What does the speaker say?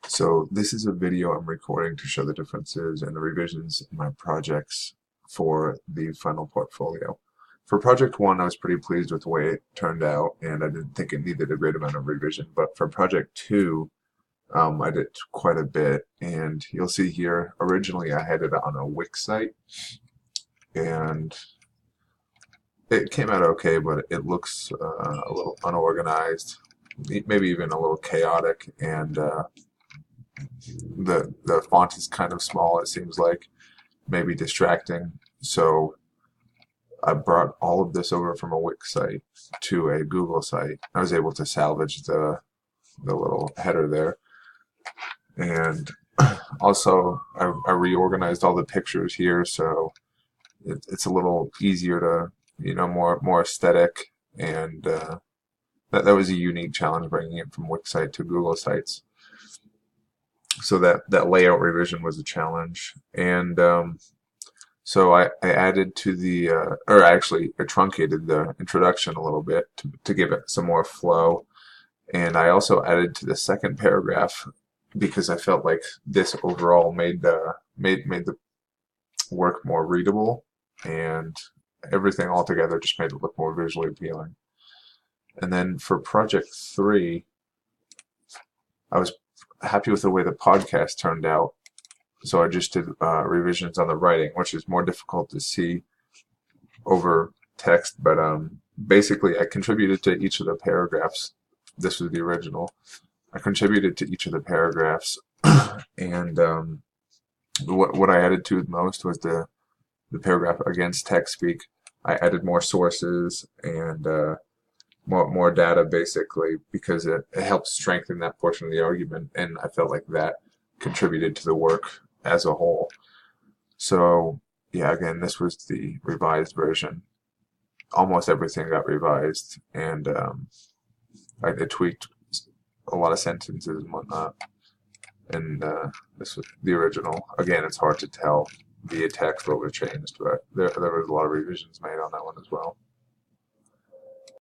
So this is a video I'm recording to show the differences and the revisions in my projects for the final portfolio. For project one, I was pretty pleased with the way it turned out, and I didn't think it needed a great amount of revision. But for project two, I did quite a bit, and you'll see here, originally I had it on a Wix site, and it came out okay, but it looks a little unorganized, maybe even a little chaotic, and the font is kind of small, it seems like, maybe distracting. So I brought all of this over from a Wix site to a Google site. I was able to salvage the little header there, and also I reorganized all the pictures here, so it's a little easier to, more aesthetic, and that was a unique challenge bringing it from Wix site to Google sites. So that layout revision was a challenge, and so I added to the, or actually I truncated the introduction a little bit to give it some more flow, and I also added to the second paragraph because I felt like this overall made the work more readable, and everything all together just made it look more visually appealing. And then for project three, I was happy with the way the podcast turned out. So I just did revisions on the writing, which is more difficult to see over text. But basically, I contributed to each of the paragraphs. This was the original. I contributed to each of the paragraphs, and what I added to most was the paragraph against tech speak. I added more sources and more data, basically, because it helps strengthen that portion of the argument, and I felt like that contributed to the work as a whole. So yeah, again, this was the revised version. Almost everything got revised, and I tweaked a lot of sentences and whatnot. And this was the original. Again, it's hard to tell via text what was changed, but there was a lot of revisions made on that one as well.